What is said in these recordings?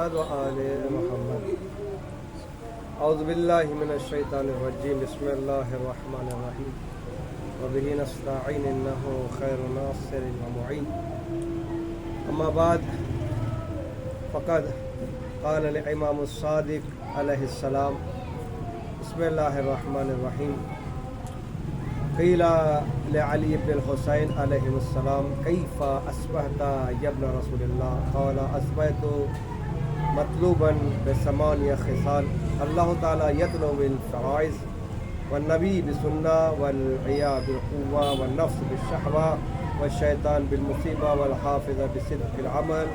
محمد و آل محمد اعوذ باللہ من الشیطان الرجیم بسم اللہ الرحمن الرحیم وبہ نستعین انہ خیر ناصر و معین اما بعد فقد قال الامام الصادق علیہ السلام بسم اللہ الرحمن الرحیم قیل لعلی بن الحسین علیہ السلام کیف اصبحت یا ابن رسول اللہ قال اصبحت مطلوبا بثمانیہ خصال اللہ تعالی یطلب بالفرائض والنبی بسنہ والعیا بالقوہ والنفس بالشہوہ والشیطان بالمصیبہ والحافظ بصدق العمل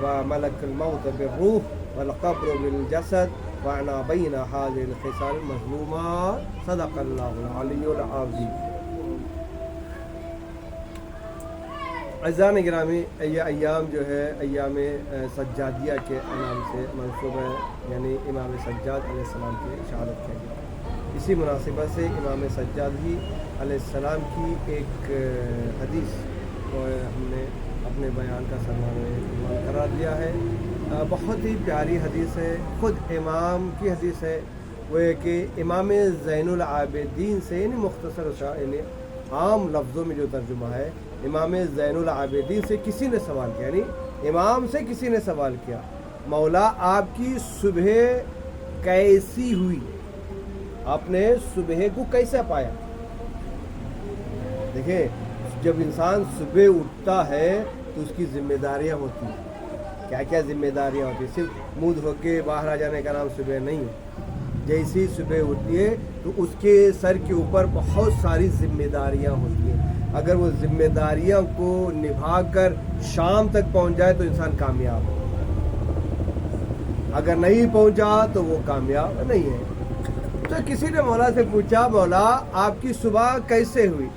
وملک الموت بالروح والقبر بالجسد وعنا بین هذه الخصال المظلومہ صدق اللہ العلی العظیم۔ عزیزان گرامی، یہ ایام جو ہے ایام سجادیہ کے نام سے منسوب ہے، یعنی امام سجاد علیہ السلام کی شہادت کے لیے۔ اسی مناسبت سے امام سجاد ہی علیہ السلام کی ایک حدیث کو ہم نے اپنے بیان کا سرمان قرار دیا ہے۔ بہت ہی پیاری حدیث ہے، خود امام کی حدیث ہے۔ وہ ہے کہ امام زین العابدین سے، یعنی مختصر یعنی عام لفظوں میں جو ترجمہ ہے، امام زین العابدین سے کسی نے سوال کیا، یعنی امام سے کسی نے سوال کیا، مولا آپ کی صبح کیسی ہوئی، آپ نے صبح کو کیسا پایا؟ دیکھیں، جب انسان صبح اٹھتا ہے تو اس کی ذمہ داریاں ہوتی ہیں۔ کیا کیا ذمہ داریاں ہوتی ہیں؟ صرف منہ دھو کے باہر آ جانے کا نام صبح نہیں ہے۔ جیسی صبح اٹھتی ہے تو اس کے سر کے اوپر بہت ساری ذمہ داریاں ہوتی ہیں۔ اگر وہ ذمہ داریاں کو نبھا کر شام تک پہنچ جائے تو انسان کامیاب ہے، اگر نہیں پہنچا تو وہ کامیاب نہیں ہے۔ تو کسی نے مولا سے پوچھا، مولا آپ کی صبح کیسے ہوئی؟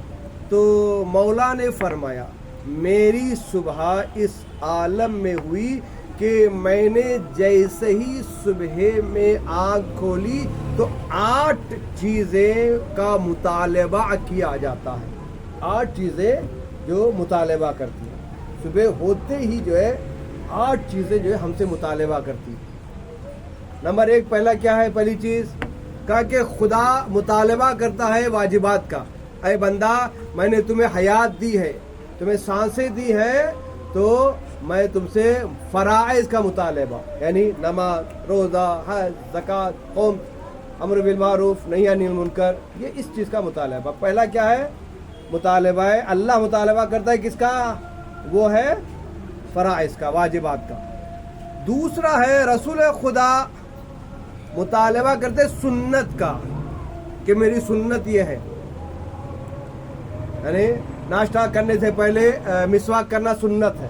تو مولا نے فرمایا، میری صبح اس عالم میں ہوئی کہ میں نے جیسے ہی صبح میں آنکھ کھولی تو 8 چیزیں کا مطالبہ کیا جاتا ہے۔ 8 چیزیں جو مطالبہ کرتی ہیں، صبح ہوتے ہی جو ہے 8 چیزیں جو ہے ہم سے مطالبہ کرتی ہیں۔ نمبر 1 پہلا کیا ہے؟ پہلی چیز کہا کہ خدا مطالبہ کرتا ہے واجبات کا۔ اے بندہ، میں نے تمہیں حیات دی ہے، تمہیں سانسیں دی ہیں، تو میں تم سے فرائض کا مطالبہ، یعنی نماز، روزہ، حج، زکوٰۃ، قوم، امر بالمعروف نہی عن المنکر، یہ اس چیز کا مطالبہ۔ پہلا کیا ہے؟ مطالبہ ہے، اللہ مطالبہ کرتا ہے کس کا؟ وہ ہے فرائض کا، واجبات کا۔ دوسرا ہے رسول خدا مطالبہ کرتے سنت کا، کہ میری سنت یہ ہے، یعنی ناشتہ کرنے سے پہلے مسواک کرنا سنت ہے،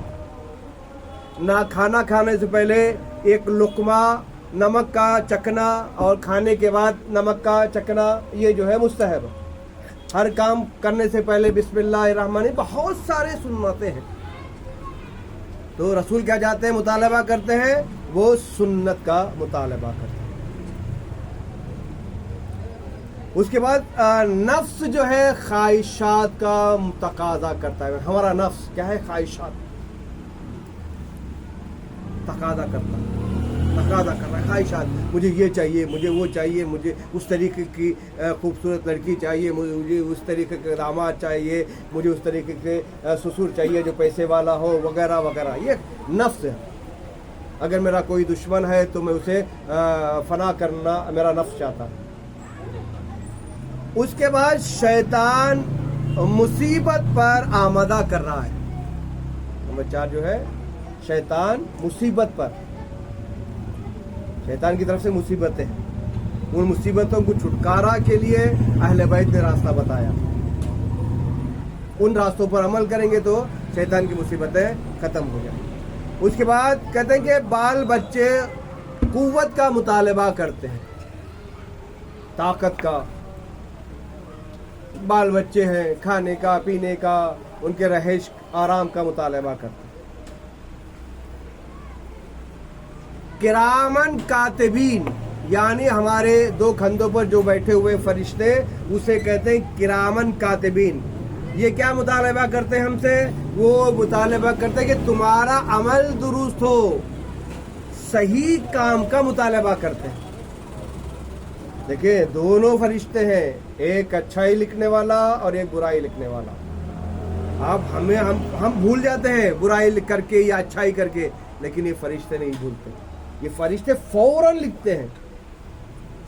نہ کھانا کھانے سے پہلے ایک لقمہ نمک کا چکنا اور کھانے کے بعد نمک کا چکنا، یہ جو ہے مستحب ہے۔ ہر کام کرنے سے پہلے بسم اللہ الرحمن الرحیم، بہت سارے سنتیں ہیں۔ تو رسول کیا جاتے ہیں؟ مطالبہ کرتے ہیں، وہ سنت کا مطالبہ کرتے ہیں۔ اس کے بعد نفس جو ہے خواہشات کا تقاضا کرتا ہے۔ ہمارا نفس کیا ہے؟ خواہشات تقاضا کرتا ہے، تقاضا کر رہا ہے، خواہشات، مجھے یہ چاہیے، مجھے وہ چاہیے، مجھے اس طریقے کی خوبصورت لڑکی چاہیے، مجھے اس طریقے کے داماد چاہیے، مجھے اس طریقے کے سسر چاہیے جو پیسے والا ہو، وغیرہ وغیرہ۔ یہ نفس ہے۔ اگر میرا کوئی دشمن ہے تو میں اسے فنا کرنا میرا نفس چاہتا ہے۔ اس کے بعد شیطان مصیبت پر آمادہ کر رہا ہے۔ نمبر 4 جو ہے شیطان مصیبت پر، شیطان کی طرف سے مصیبتیں ہیں، ان مصیبتوں کو چھٹکارا کے لیے اہل بیت نے راستہ بتایا۔ ان راستوں پر عمل کریں گے تو شیطان کی مصیبتیں ختم ہو جائیں۔ اس کے بعد کہتے ہیں کہ بال بچے قوت کا مطالبہ کرتے ہیں، طاقت کا۔ بال بچے ہیں، کھانے کا، پینے کا، ان کے رہائش آرام کا مطالبہ کرتے ہیں۔ کرامن کاتبین، یعنی ہمارے 2 کندھوں پر جو بیٹھے ہوئے فرشتے، اسے کہتے ہیں کرامن کاتبین۔ یہ کیا مطالبہ کرتے ہیں ہم سے؟ وہ مطالبہ کرتے ہیں کہ تمہارا عمل درست ہو، सही काम का मुतालबा करते हैं। देखिए दोनों फरिश्ते हैं, एक अच्छाई लिखने वाला और एक बुराई लिखने वाला। आप हम भूल जाते हैं बुराई करके या अच्छाई करके, लेकिन ये फरिश्ते नहीं भूलते, ये फरिश्ते फौरन लिखते हैं।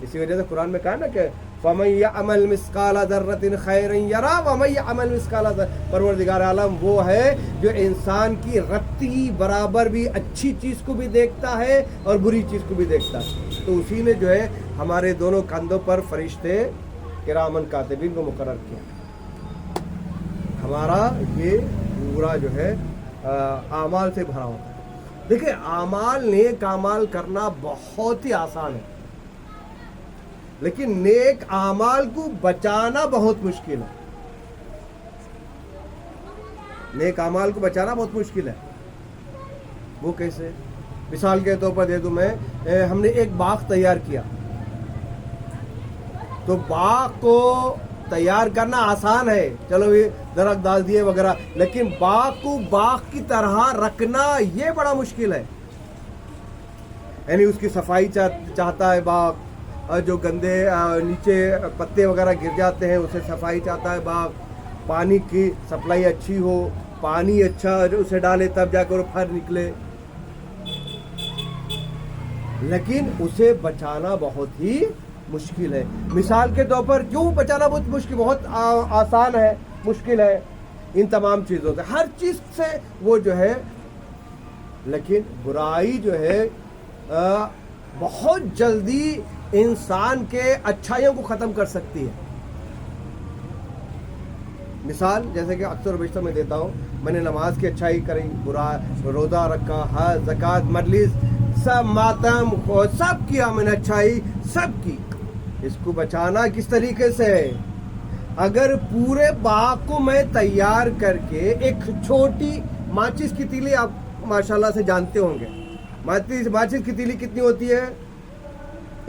इसी वजह से कुरान में कहा ना कि फमन यअमल मिस्काला ज़र्रतिन खैरन यरा वमन यअमल मिस्काला परवरदिगार आलम वो है जो इंसान की रत्ती बराबर भी अच्छी चीज़ को भी देखता है और बुरी चीज़ को भी देखता है। तो उसी ने जो है हमारे दोनों कंधों पर फरिश्ते किरामन कातिबीन को मुकर्रर किया। हमारा ये पूरा जो है आमाल से भरा होता है। देखिए आमाल, नेक आमाल करना बहुत ही आसान है, लेकिन नेक आमाल को बचाना बहुत मुश्किल है। नेक आमाल को बचाना बहुत मुश्किल है। वो कैसे? मिसाल के तौर पर दे दूं मैं, हमने एक बाग तैयार किया, तो बाग को तैयार करना आसान है, चलो ये दरख्त डाल दिए वगैरह, लेकिन बाग को बाग की तरह रखना ये बड़ा मुश्किल है। यानी उसकी सफाई चाहता है बाग, और जो गंदे नीचे पत्ते वगैरह गिर जाते हैं उसे सफाई चाहता है बाग, पानी की सप्लाई अच्छी हो, पानी अच्छा उसे डाले तब जाकर वो फल निकले, लेकिन उसे बचाना बहुत ही मुश्किल है। मिसाल के तौर पर क्यों बचाना बहुत मुश्किल, बहुत आसान है, मुश्किल है इन तमाम चीज़ों से, हर चीज़ से वो जो है, लेकिन बुराई जो है बहुत जल्दी इंसान के अच्छाइयों को ख़त्म कर सकती है। मिसाल जैसे कि अक्सर बेशतर मैं देता हूँ, मैंने नमाज की अच्छाई करी, बुरा रोज़ा रखा, हज, ज़कात, मजलिस, सब मातम सब किया मैंने, अच्छाई सब की। इसको बचाना किस तरीके से है? अगर पूरे बाग को मैं तैयार करके एक छोटी माचिस की तीली, आप माशाल्लाह से जानते होंगे माचिस की तीली कितनी होती है,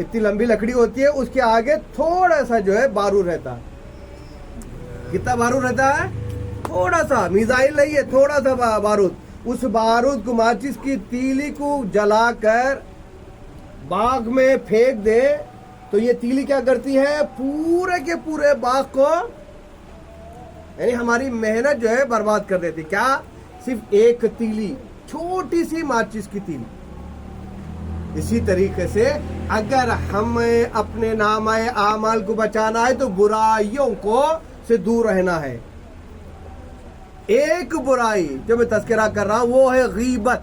इतनी लंबी लकड़ी होती है, उसके आगे थोड़ा सा जो है बारूद रहता है। कितना बारूद रहता है? थोड़ा सा, मिसाइल नहीं है, थोड़ा सा बारूद। उस बारूद को, माचिस की तीली को जलाकर बाग में फेंक दे तो ये तीली क्या करती है? पूरे के पूरे बाग को, यानी हमारी मेहनत जो है बर्बाद कर देती। क्या? सिर्फ एक तीली, छोटी सी माचिस की तीली। इसी तरीके से अगर हमें अपने नामाए आमाल को बचाना है तो बुराइयों को से दूर रहना है। एक बुराई जो मैं तज़किरा कर रहा हूं वो है गीबत।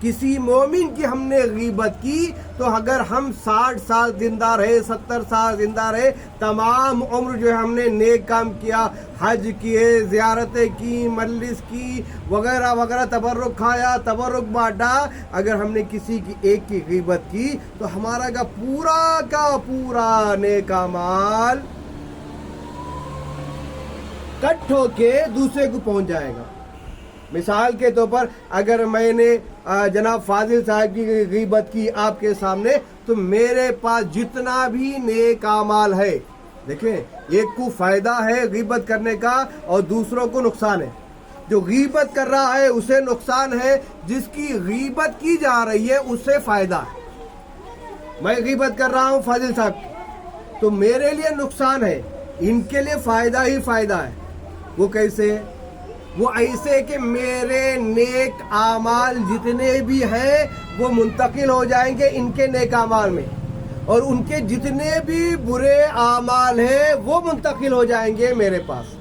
किसी मोमिन की हमने गीबत की तो अगर हम 60 साल जिंदा रहे, 70 साल जिंदा रहे, तमाम उम्र जो है हमने नेक काम किया, हज किए, ज़ियारतें की, मजलिस की वगैरह वगैरह, तबर्रुक खाया, तबर्रुक बांटा, अगर हमने किसी की एक की गीबत की तो हमारा का पूरा नेक अमाल कट होके दूसरे को पहुंच जाएगा। मिसाल के तौर पर अगर मैंने जनाब फाजिल साहब की गीबत की आपके सामने, तो मेरे पास जितना भी नेक आमाल है, देखें एक को फायदा है गीबत करने का और दूसरों को नुकसान है। जो गीबत कर रहा है उसे नुकसान है, जिसकी गीबत की जा रही है उससे फायदा है। मैं गीबत कर रहा हूं फाजिल साहब, तो मेरे लिए नुकसान है, इनके लिए फायदा ही फायदा है। वो कैसे? वो ऐसे कि मेरे नेक आमाल जितने भी हैं वो मुंतकिल हो जाएंगे इनके नेक आमाल में, और उनके जितने भी बुरे आमाल हैं वो मुंतकिल हो जाएंगे मेरे पास।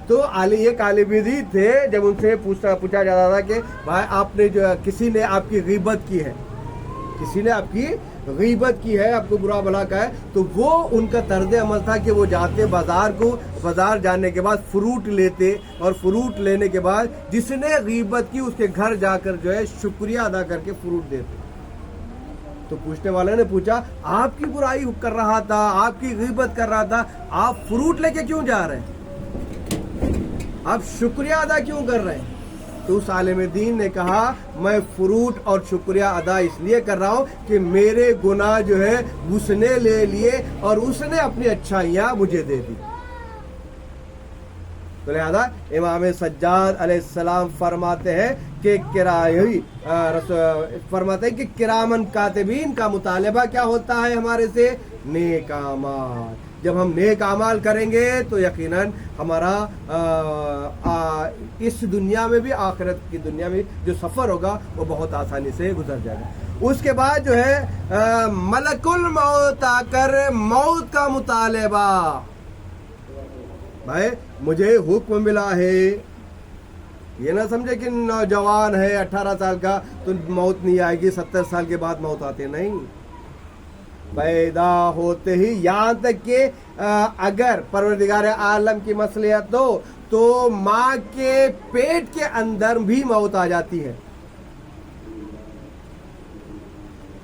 तो एक आलिम थे, जब उनसे पूछा जाता था कि भाई आपने जो किसी ने आपकी गीबत की है, किसी ने आपकी गीबत की है, आपको बुरा भला कहा है, तो वो उनका तर्ज अमल था कि वो जाते बाजार जाने के बाद फ्रूट लेते, और फ्रूट लेने के बाद जिसने गीबत की उसके घर जाकर जो है शुक्रिया अदा करके फ्रूट देते। तो पूछने वाले ने पूछा, आपकी बुराई कर रहा था, आपकी गीबत कर रहा था, आप फ्रूट लेके क्यों जा रहे हैं, आप शुक्रिया अदा क्यों कर रहे हैं? तो उस आलिम दीन ने कहा, मैं फ्रूट और शुक्रिया अदा इसलिए कर रहा हूं कि मेरे गुनाह जो है उसने ले लिए और उसने अपनी अच्छाइयां मुझे दे दी। तो تو لہذا امام سجاد علیہ السلام فرماتے ہیں کہ کرامن کاتبین کا مطالبہ کیا ہوتا ہے ہمارے سے؟ نیک اعمال. جب ہم نیک اعمال کریں گے تو یقیناً ہمارا اس دنیا میں بھی آخرت کی دنیا میں جو سفر ہوگا وہ بہت آسانی سے گزر جائے گا. اس کے بعد جو ہے ملک الموت آ کر موت کا مطالبہ. بھائی مجھے حکم ملا ہے، یہ نہ سمجھے کہ نوجوان ہے 18 سال کا تو موت نہیں آئے گی، 70 سال کے بعد موت آتے نہیں. پیدا ہوتے ہی، یہاں تک کہ اگر پروردگار عالم کی مصلحت ہو تو ماں کے پیٹ کے اندر بھی موت آ جاتی ہے.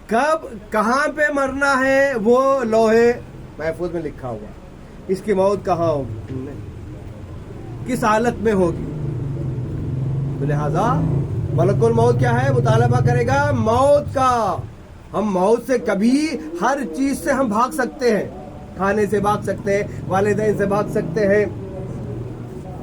کب کہاں پہ مرنا ہے وہ لوہے محفوظ میں لکھا ہوا. اس کی موت کہاں ہوگی، کس حالت میں ہوگی. تو لہذا ملک الموت کیا ہے؟ مطالبہ کرے گا موت کا. ہم موت سے کبھی، ہر چیز سے ہم بھاگ سکتے ہیں، کھانے سے بھاگ سکتے ہیں، والدین سے بھاگ سکتے ہیں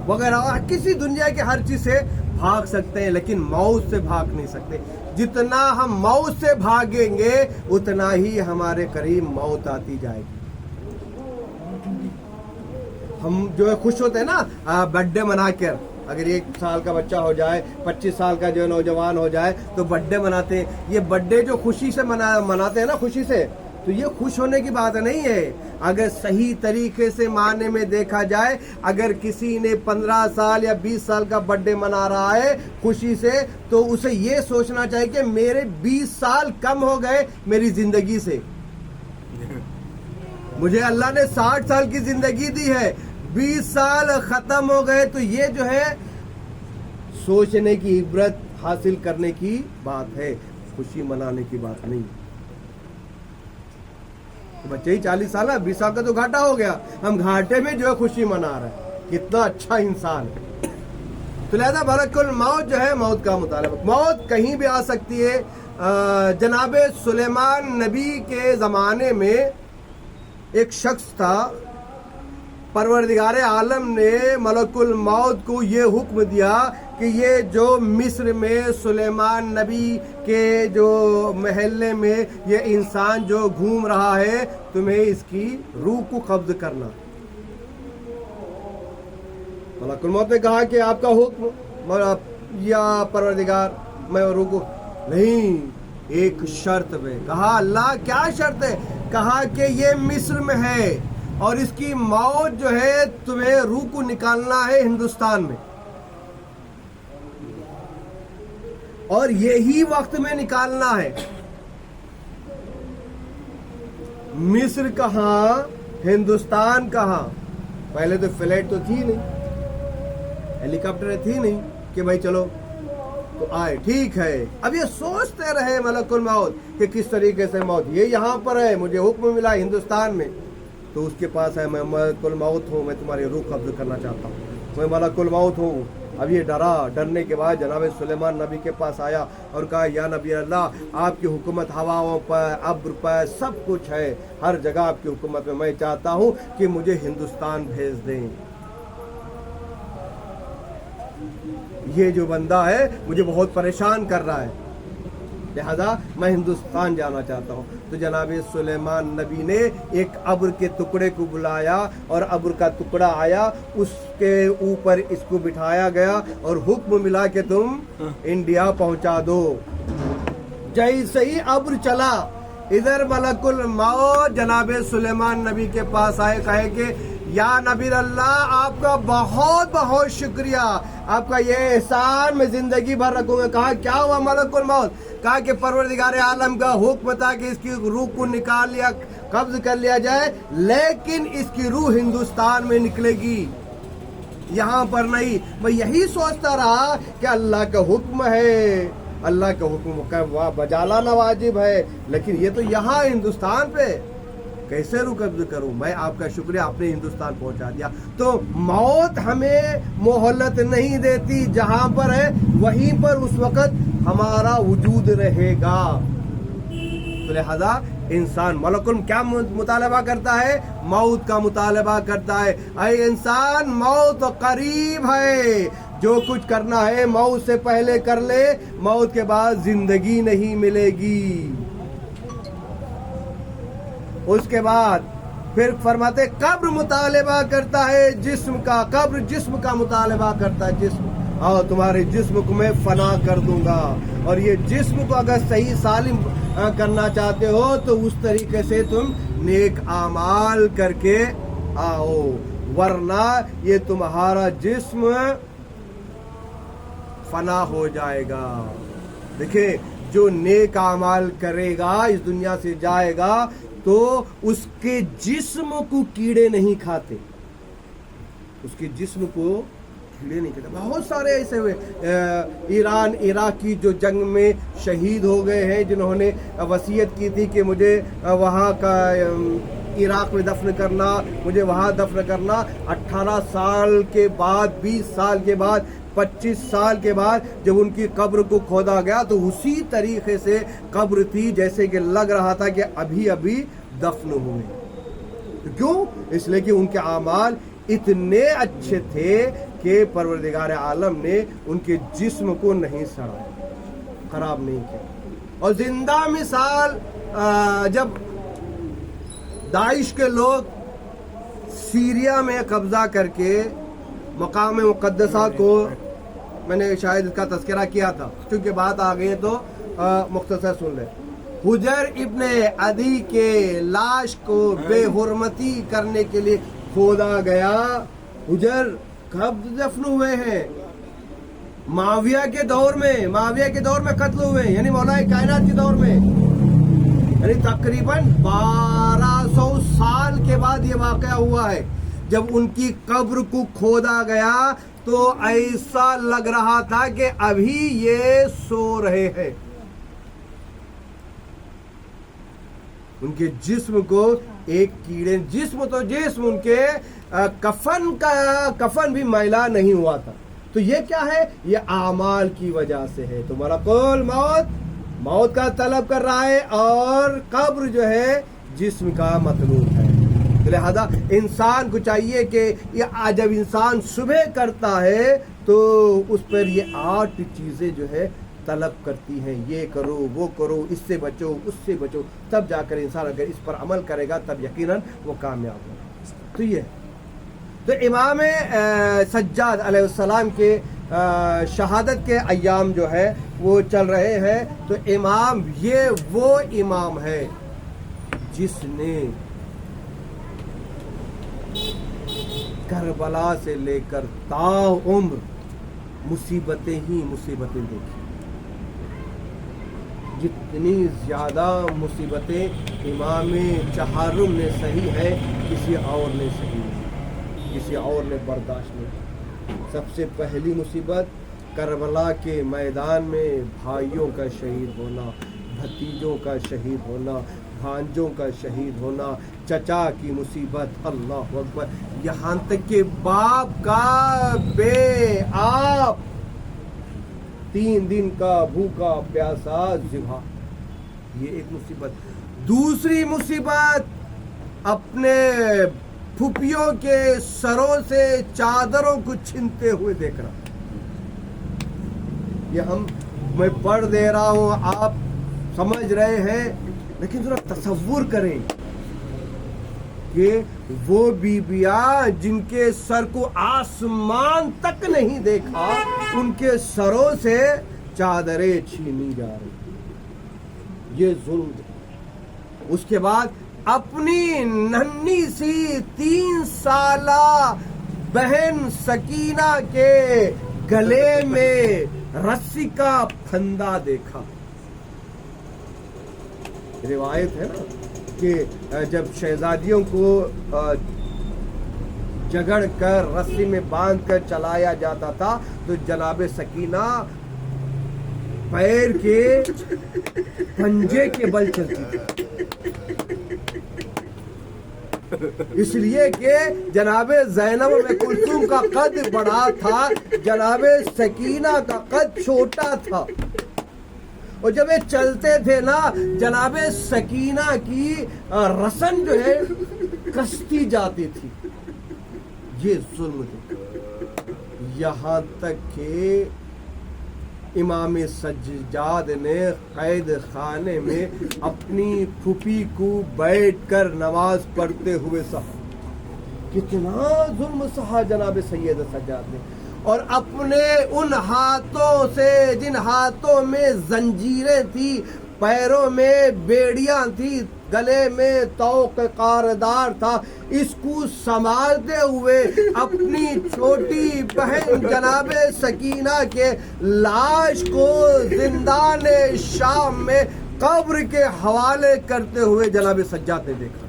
وغیرہ، کسی دنیا کے ہر چیز سے بھاگ سکتے ہیں، لیکن موت سے بھاگ نہیں سکتے. جتنا ہم موت سے بھاگیں گے اتنا ہی ہمارے قریب موت آتی جائے گی. ہم جو ہے خوش ہوتے ہیں نا برتھ ڈے منا کر، اگر 1 سال کا بچہ ہو جائے، 25 سال کا جو نوجوان ہو جائے تو برتھ ڈے مناتے ہیں. یہ برتھ ڈے جو خوشی سے مناتے ہیں نا، خوشی سے، تو یہ خوش ہونے کی بات نہیں ہے. اگر صحیح طریقے سے معنی میں دیکھا جائے، اگر کسی نے 15 سال یا 20 سال کا برتھ ڈے منا رہا ہے خوشی سے، تو اسے یہ سوچنا چاہیے کہ میرے 20 سال کم ہو گئے میری زندگی سے. مجھے اللہ نے 60 سال کی زندگی دی ہے، 20 سال ختم ہو گئے. تو یہ جو ہے سوچنے کی، عبرت حاصل کرنے کی بات ہے، خوشی منانے کی بات نہیں. بچے ہی 40 سال ہے، 20 سال کا تو گھاٹا ہو گیا، ہم گھاٹے میں جو ہے خوشی منا رہے ہیں. کتنا اچھا انسان ہے. تو لہذا ملک الموت جو ہے موت کا مطالبہ. موت کہیں بھی آ سکتی ہے. جناب سلیمان نبی کے زمانے میں ایک شخص تھا، پروردگار عالم نے ملک الموت کو یہ حکم دیا کہ یہ جو مصر میں سلیمان نبی کے جو محلے میں یہ انسان جو گھوم رہا ہے، تمہیں اس کی روح کو قبض کرنا. ملک الموت نے کہا کہ آپ کا حکم یا پروردگار، میں روح کو نہیں، ایک شرط پہ. کہا اللہ کیا شرط ہے؟ کہا کہ یہ مصر میں ہے اور اس کی موت جو ہے تمہیں روح کو نکالنا ہے ہندوستان میں، اور یہی وقت میں نکالنا ہے. مصر کہاں، ہندوستان کہاں؟ پہلے تو فلائٹ تو تھی نہیں، ہیلی کاپٹر تھی نہیں کہ بھائی چلو تو آئے، ٹھیک ہے. اب یہ سوچتے رہے ملک الموت کہ کس طریقے سے موت، یہ یہاں پر ہے، مجھے حکم ملا ہندوستان میں، تو اس کے پاس ہے میں ملک الموت ہوں، میں تمہاری روح قبض کرنا چاہتا ہوں، میں ملک الموت ہوں. اب یہ ڈرنے کے بعد جناب سلیمان نبی کے پاس آیا اور کہا یا نبی اللہ، آپ کی حکومت ہواؤں پر، ابر پر، سب کچھ ہے، ہر جگہ آپ کی حکومت میں چاہتا ہوں کہ مجھے ہندوستان بھیج دیں. یہ جو بندہ ہے مجھے بہت پریشان کر رہا ہے، لہذا میں ہندوستان جانا چاہتا ہوں. تو جناب سلیمان نبی نے ایک ابر کے ٹکڑے کو بلایا اور ابر کا ٹکڑا آیا، اس کے اوپر اس کو بٹھایا گیا اور حکم ملا کہ تم انڈیا پہنچا دو. جیسے ہی ابر چلا، ادھر ملک الموت جناب سلیمان نبی کے پاس آئے، کہے کہ یا نبی اللہ، آپ کا بہت بہت شکریہ، آپ کا یہ احسان میں زندگی بھر رکھوں گا. کہا کیا ہوا ملک الموت؟ کہا کہ پروردگار عالم کا حکم تھا کہ اس کی روح کو نکال لیا، قبض کر لیا جائے، لیکن اس کی روح ہندوستان میں نکلے گی، یہاں پر نہیں. میں یہی سوچتا رہا کہ اللہ کا حکم ہے، اللہ کا حکم بجا لانا واجب ہے، لیکن یہ تو یہاں ہندوستان پہ کیسے روح قبض کروں؟ میں آپ کا شکریہ، آپ نے ہندوستان پہنچا دیا. تو موت ہمیں مہلت نہیں دیتی، جہاں پر ہے وہیں پر اس وقت ہمارا وجود رہے گا. تو لہذا انسان ملک کیا مطالبہ کرتا ہے؟ मौत का मुतालबा करता है। अरे इंसान, मौत करीब है, जो कुछ करना है मौत से पहले कर ले, मौत के बाद जिंदगी नहीं मिलेगी। उसके बाद फिर फरमाते कब्र मुतालबा करता है जिस्म का, कब्र जिस्म का मुतालबा करता है, जिस्म, और तुम्हारे जिस्म को मैं फना कर दूंगा। और ये जिस्म को अगर सही सालिम करना चाहते हो तो उस तरीके से तुम नेक आमाल करके आओ, वरना ये तुम्हारा जिस्म फना हो जाएगा। देखिए, जो नेक आमाल करेगा, इस दुनिया से जाएगा, तो उसके जिस्म को कीड़े नहीं खाते, उसके जिस्म को कीड़े नहीं खाते। बहुत सारे ऐसे हुए, ईरान इराक की जो जंग में शहीद हो गए हैं, जिन्होंने वसीयत की थी कि मुझे वहाँ का इराक में दफन करना, मुझे वहाँ दफन करना। 18 साल के बाद, 20 साल के बाद, 25 साल के बाद जब उनकी कब्र को खोदा गया तो उसी तरीके से कब्र थी जैसे कि लग रहा था कि अभी अभी दफन हुए। तो क्यों? इसलिए कि उनके आमाल इतने अच्छे थे कि परवरदिगार आलम ने उनके जिस्म को नहीं सड़ा, खराब नहीं किया। और जिंदा मिसाल, जब दाइश के लोग सीरिया में कब्जा करके मकाम मुक़द्दसा को, मैंने शायद इसका तज़किरा किया था, क्योंकि बात आ गई है तो मुख्तसर सुन ले। हुजर इब्ने अदी के लाश को बेहुरमती करने के लिए खोदा गया। हुजर कब दफन हुए हैं? माविया के दौर में, माविया के दौर में कत्ल हुए, यानी मौलाए कायनात के दौर में, यानी तकरीबन 1200 साल के बाद ये वाक़या हुआ है। जब उनकी कब्र को खोदा गया तो ऐसा लग रहा था कि अभी ये सो रहे हैं। उनके जिस्म को एक कीड़े, जिस्म तो जिस्म, उनके कफन भी मैला नहीं हुआ था। तो ये क्या है? ये आमाल की वजह से है। तुम्हारा कौल मौत का तलब कर रहा है, और कब्र जो है जिस्म का मतलूब है। लिहाजा इंसान को चाहिए कि ये जब इंसान सुबह करता है तो उस पर ये 8 चीज़ें जो है तलब करती हैं, ये करो, वो करो, इससे बचो, उससे बचो। तब जाकर इंसान अगर इस पर अमल करेगा तब यकीनन वो कामयाब होगा। तो ये तो इमाम सज्जाद अलैहिस्सलाम के शहादत के अय्याम जो है वो चल रहे हैं। तो इमाम, ये वो इमाम है जिसने करबला से लेकर ताउम्र मुसीबतें ही मुसीबतें देखी। जितनी ज़्यादा मुसीबतें इमाम चहारुम ने सही है, किसी और ने सही नहीं, किसी और ने बर्दाश्त नहीं। सबसे पहली मुसीबत करबला के मैदान में भाइयों का शहीद होना, भतीजों का शहीद होना, भांजों का शहीद होना, चचा की मुसीबत, अल्लाह अकबर, यहाँ तक कि बाप का बेआब 3 दिन का भूखा प्यासा जिहा, ये एक मुसीबत। दूसरी मुसीबत, अपने फुफियों के सरों से चादरों को छीनते हुए देखना। ये मैं पढ़ दे रहा हूँ, आप समझ रहे हैं, लेकिन जरा तसव्वुर करें कि वो बीबियां जिनके सर को आसमान तक नहीं देखा, उनके सरों से चादरें छीनी जा रही, ये जुल्म। उसके बाद अपनी नन्ही सी 3 साला बहन सकीना के गले में रस्सी का फंदा देखा। रिवायत है ना कि जब शहजादियों को जगड़ कर रस्सी में बांध कर चलाया जाता था तो जनाब सकीना पैर के पंजे के बल चलती थी, इसलिए कि जनाबे ज़ैनब में कुलसूम का कद बड़ा था, जनाबे सकीना का कद छोटा था। और जब ये चलते थे ना, जनाबे सकीना की रसन जो है कसती जाती थी। ये जुल्म थे, यहाँ तक कि इमाम सज्जाद ने कैद खाने में अपनी फूफी को बैठकर नमाज पढ़ते हुए सहा। कितना जुल्म सहा जनाब सैयद सज्जाद ने। और अपने उन हाथों से, जिन हाथों में जंजीरें थी, पैरों में बेड़ियां थी, गले में तौक कारदार था, इसको संभालते हुए अपनी छोटी बहन जनाबे सकीना के लाश को जिंदान शाम में कब्र के हवाले करते हुए जनाबे सज्जाद ने देखा।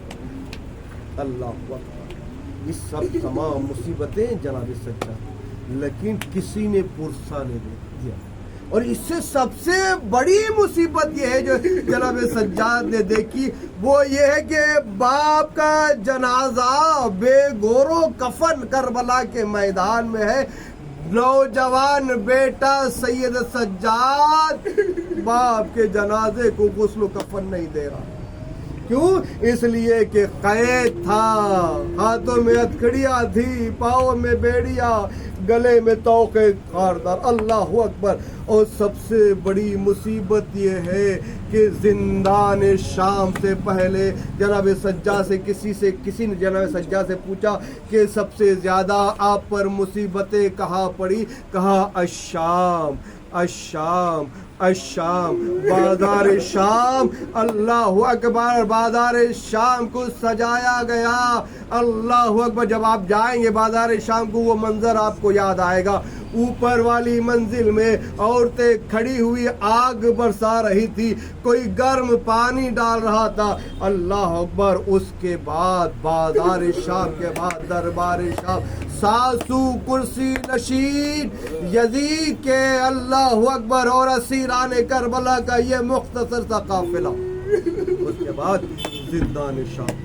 अल्लाह अकबर। इस सब तमाम मुसीबतें जनाबे सज्जाद, लेकिन किसी ने पुरसा नहीं दिया। और इससे सबसे बड़ी मुसीबत ये है जो जनाब सज्जाद ने देखी, वो ये है कि बाप का जनाजा बेगोरो कफन करबला के मैदान में है। नौजवान बेटा सैयद सज्जाद बाप के जनाजे को गुस्ल कफन नहीं दे रहा। क्यों? इसलिए कि कैद था, हाथों में हथकड़ियाँ थी, पाँव में बेड़िया, गले में तौके खारदार। अल्लाह अकबर। और सबसे बड़ी मुसीबत ये है कि जिंदान शाम से पहले जनाब सज्जाद से किसी ने जनाब सज्जाद से पूछा कि सबसे ज़्यादा आप पर मुसीबतें कहाँ पड़ी? कहा अशाम, अशाम, अशाम, बाजार शाम। अल्लाह अकबर। बाजार शाम को सजाया गया। अल्लाह अकबर। जब आप जाएंगे बाजार शाम को, वो मंजर आपको याद आएगा। ऊपर वाली मंजिल में औरतें खड़ी हुई आग बरसा रही थी, कोई गर्म पानी डाल रहा था। अल्लाह अकबर। उसके बाद बाजार शाम के बाद दरबार शाम, सासू कुर्सी नशीन यजीद के अल्लाह अकबर और असीरान करबला का ये मुख्तसर सा काफिला। उसके बाद जिंदान शाम।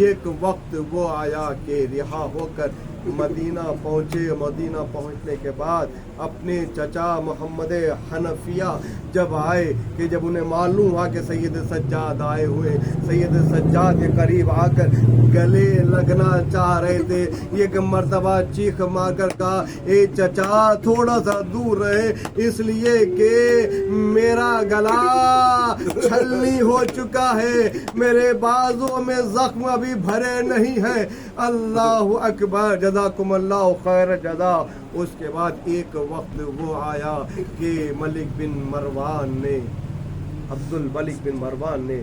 एक वक्त वो आया कि रिहा होकर मदीना पहुँचे। मदीना पहुँचने के बाद अपने चचा मोहम्मद हनफिया जब आए, कि जब उन्हें मालूम हुआ कि सैयद सज्जाद आए हुए, सैयद सज्जाद के करीब आकर गले लगना चाह रहे थे। एक मर्तबा चीख मार कर कहा, ए चचा थोड़ा सा दूर रहे, इसलिए कि मेरा गला छलनी हो चुका है, मेरे बाजुओं में जख्म अभी भरे नहीं है। अल्लाह अकबर। जज़ाकुमुल्लाह खैर जज़ा। उसके बाद एक वक्त वो आया कि मलिक बिन मरवान ने, अब्दुल मलिक बिन मरवान ने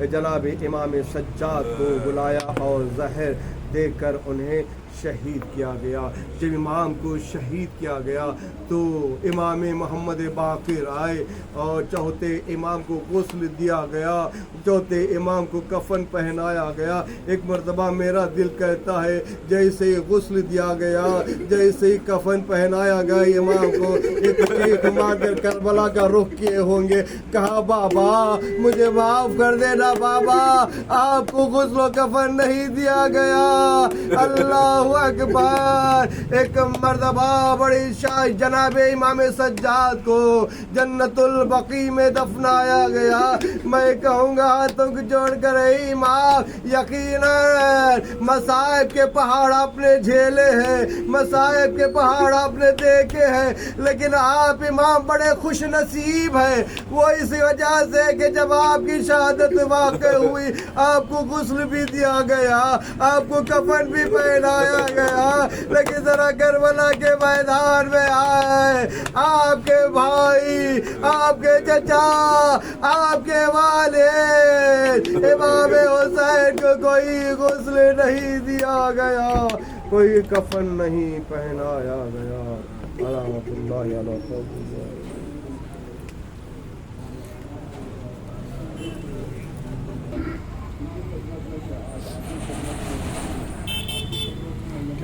जनाब इमाम सज्जाद को बुलाया और जहर देकर उन्हें शहीद किया गया। जब इमाम को शहीद किया गया तो इमाम मोहम्मद बाक़िर आए और चौथे इमाम को गुस्ल दिया गया, चौथे इमाम को कफन पहनाया गया। एक मरतबा मेरा दिल कहता है जैसे ही गुस्ल दिया गया, जैसे ही कफन पहनाया गया इमाम को, एक चीख मारकर करबला का रुख किए होंगे, कहा बाबा मुझे माफ कर देना बाबा, आपको गुस्ल कफन नहीं दिया गया। अल्लाह अकबर। एक मर्तबा बड़ी शाह जनाब इमाम सज्जाद को जन्नतुल बकी में दफनाया गया। मैं कहूँगा हाथों को जोड़ कर इमाम, यकीनन मसाइब के पहाड़ आपने झेले हैं, मसाइब के पहाड़ आपने देखे हैं, लेकिन आप इमाम बड़े खुश नसीब हैं। वो इसी वजह से कि जब आपकी शहादत वाक़ई हुई, आपको गुस्ल भी दिया गया, आपको कफन भी पहनाया गया, लेकिन जरा करबला के मैदान में आए, आपके भाई, आपके चचा, आपके वालिद इमाम हुसैन को कोई गुस्ल नहीं दिया गया, कोई कफन नहीं पहनाया गया। रहमतुल्लाहि अलैहि।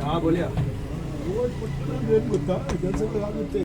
हाँ बोलिए।